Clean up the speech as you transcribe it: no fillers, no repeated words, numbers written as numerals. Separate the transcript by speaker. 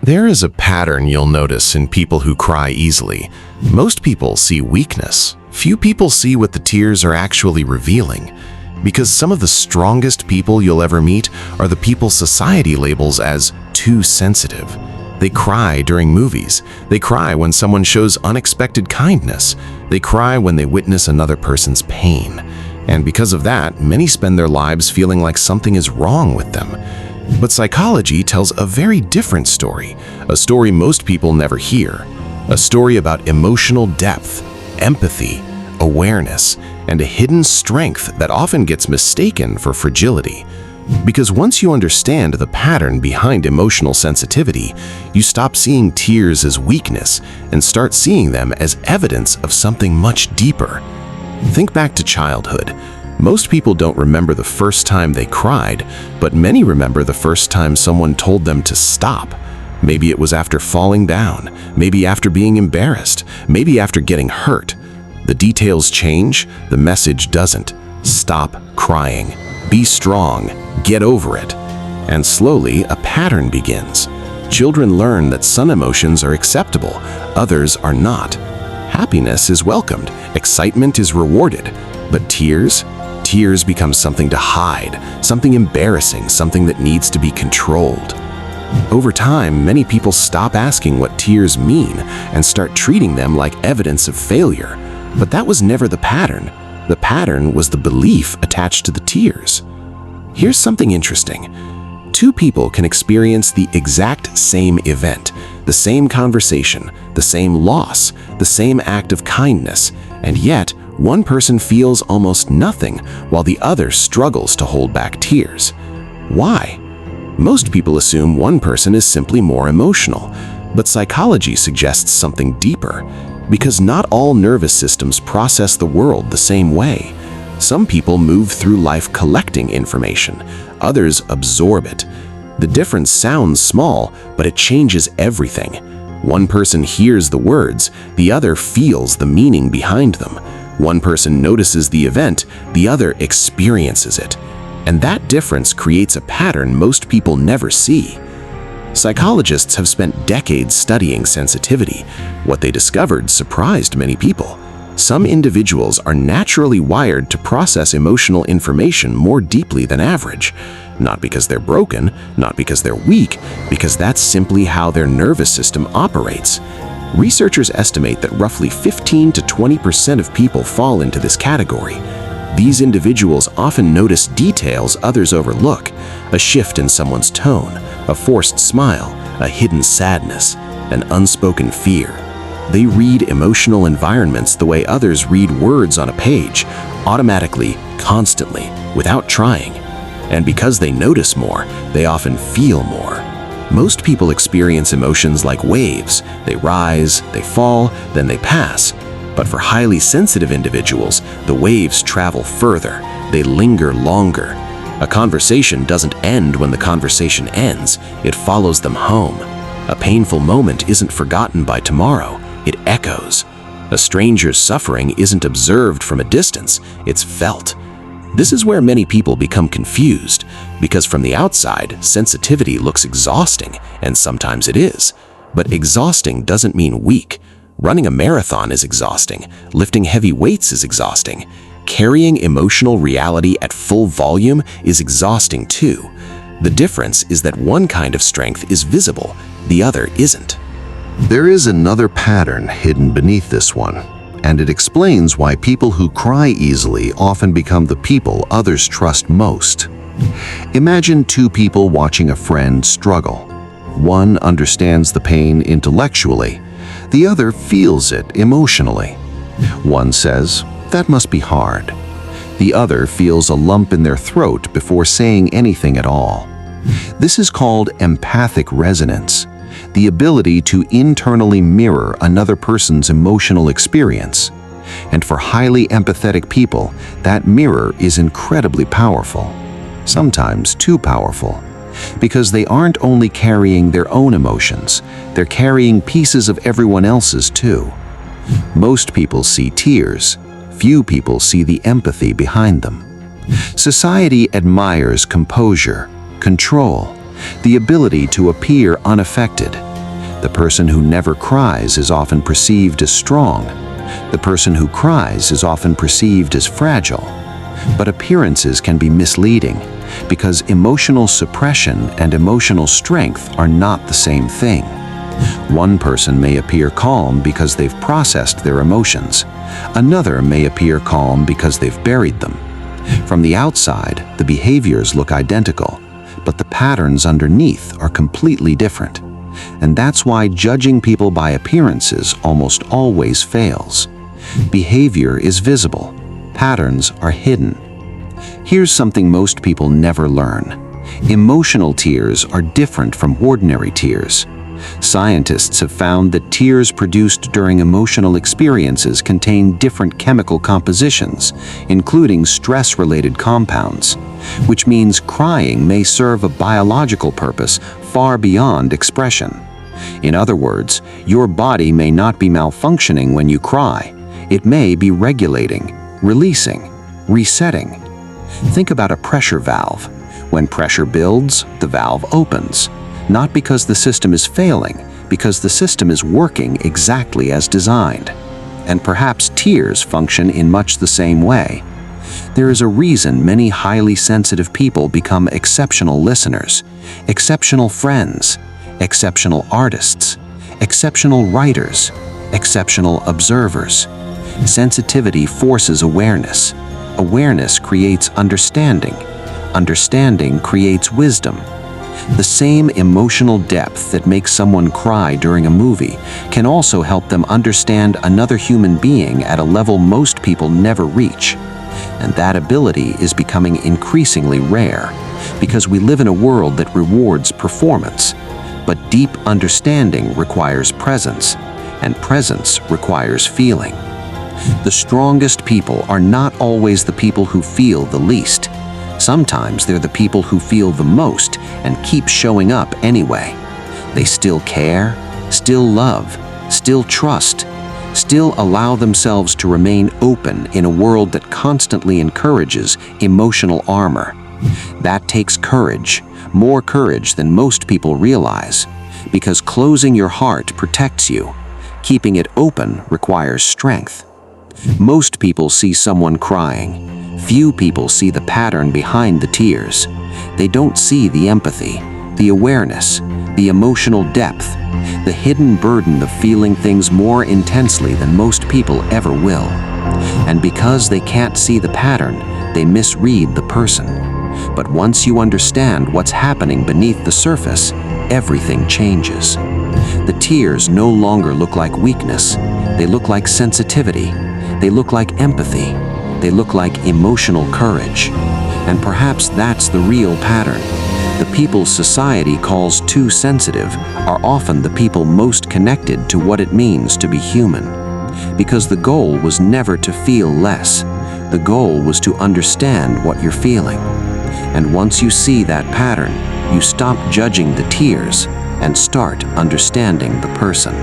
Speaker 1: There is a pattern you'll notice in people who cry easily. Most people see weakness. Few people see what the tears are actually revealing. Because some of the strongest people you'll ever meet are the people society labels as too sensitive. They cry during movies. They cry when someone shows unexpected kindness. They cry when they witness another person's pain. And because of that, many spend their lives feeling like something is wrong with them. But psychology tells a very different story, a story most people never hear. A story about emotional depth, empathy, awareness, and a hidden strength that often gets mistaken for fragility. Because once you understand the pattern behind emotional sensitivity, you stop seeing tears as weakness and start seeing them as evidence of something much deeper. Think back to childhood. Most people don't remember the first time they cried, but many remember the first time someone told them to stop. Maybe it was after falling down, maybe after being embarrassed, maybe after getting hurt. The details change, the message doesn't. Stop crying. Be strong. Get over it. And slowly, a pattern begins. Children learn that some emotions are acceptable, others are not. Happiness is welcomed, excitement is rewarded, but tears become something to hide, something embarrassing, something that needs to be controlled. Over time, many people stop asking what tears mean and start treating them like evidence of failure. But that was never the pattern. The pattern was the belief attached to the tears. Here's something interesting. Two people can experience the exact same event, the same conversation, the same loss, the same act of kindness, and yet one person feels almost nothing while the other struggles to hold back tears. Why? Most people assume one person is simply more emotional, but psychology suggests something deeper. Because not all nervous systems process the world the same way. Some people move through life collecting information, others absorb it. The difference sounds small, but it changes everything. One person hears the words, the other feels the meaning behind them. One person notices the event, the other experiences it. And that difference creates a pattern most people never see. Psychologists have spent decades studying sensitivity. What they discovered surprised many people. Some individuals are naturally wired to process emotional information more deeply than average. Not because they're broken, not because they're weak, because that's simply how their nervous system operates. Researchers estimate that roughly 15 to 20% of people fall into this category. These individuals often notice details others overlook, a shift in someone's tone, a forced smile, a hidden sadness, an unspoken fear. They read emotional environments the way others read words on a page, automatically, constantly, without trying. And because they notice more, they often feel more. Most people experience emotions like waves. They rise, they fall, then they pass. But for highly sensitive individuals, the waves travel further. They linger longer. A conversation doesn't end when the conversation ends. It follows them home. A painful moment isn't forgotten by tomorrow. It echoes. A stranger's suffering isn't observed from a distance. It's felt. This is where many people become confused, because from the outside, sensitivity looks exhausting, and sometimes it is. But exhausting doesn't mean weak. Running a marathon is exhausting. Lifting heavy weights is exhausting. Carrying emotional reality at full volume is exhausting too. The difference is that one kind of strength is visible, the other isn't.
Speaker 2: There is another pattern hidden beneath this one, and it explains why people who cry easily often become the people others trust most. Imagine two people watching a friend struggle. One understands the pain intellectually, the other feels it emotionally. One says, "That must be hard." The other feels a lump in their throat before saying anything at all. This is called empathic resonance, the ability to internally mirror another person's emotional experience. And for highly empathetic people, that mirror is incredibly powerful, sometimes too powerful, because they aren't only carrying their own emotions, they're carrying pieces of everyone else's too. Most people see tears, few people see the empathy behind them. Society admires composure, control, the ability to appear unaffected. The person who never cries is often perceived as strong. The person who cries is often perceived as fragile. But appearances can be misleading because emotional suppression and emotional strength are not the same thing. One person may appear calm because they've processed their emotions. Another may appear calm because they've buried them. From the outside, the behaviors look identical, but the patterns underneath are completely different. And that's why judging people by appearances almost always fails. Behavior is visible. Patterns are hidden. Here's something most people never learn. Emotional tears are different from ordinary tears. Scientists have found that tears produced during emotional experiences contain different chemical compositions, including stress-related compounds, which means crying may serve a biological purpose far beyond expression. In other words, your body may not be malfunctioning when you cry. It may be regulating, releasing, resetting. Think about a pressure valve. When pressure builds, the valve opens. Not because the system is failing, because the system is working exactly as designed. And perhaps tears function in much the same way. There is a reason many highly sensitive people become exceptional listeners, exceptional friends, exceptional artists, exceptional writers, exceptional observers. Sensitivity forces awareness. Awareness creates understanding. Understanding creates wisdom. The same emotional depth that makes someone cry during a movie can also help them understand another human being at a level most people never reach. And that ability is becoming increasingly rare because we live in a world that rewards performance. But deep understanding requires presence, and presence requires feeling. The strongest people are not always the people who feel the least. Sometimes they're the people who feel the most and keep showing up anyway. They still care, still love, still trust, still allow themselves to remain open in a world that constantly encourages emotional armor. That takes courage, more courage than most people realize, because closing your heart protects you. Keeping it open requires strength. Most people see someone crying. Few people see the pattern behind the tears. They don't see the empathy, the awareness, the emotional depth, the hidden burden of feeling things more intensely than most people ever will. And because they can't see the pattern, they misread the person. But once you understand what's happening beneath the surface, everything changes. The tears no longer look like weakness. They look like sensitivity. They look like empathy. They look like emotional courage. And perhaps that's the real pattern. The people society calls too sensitive are often the people most connected to what it means to be human. Because the goal was never to feel less. The goal was to understand what you're feeling. And once you see that pattern, you stop judging the tears and start understanding the person.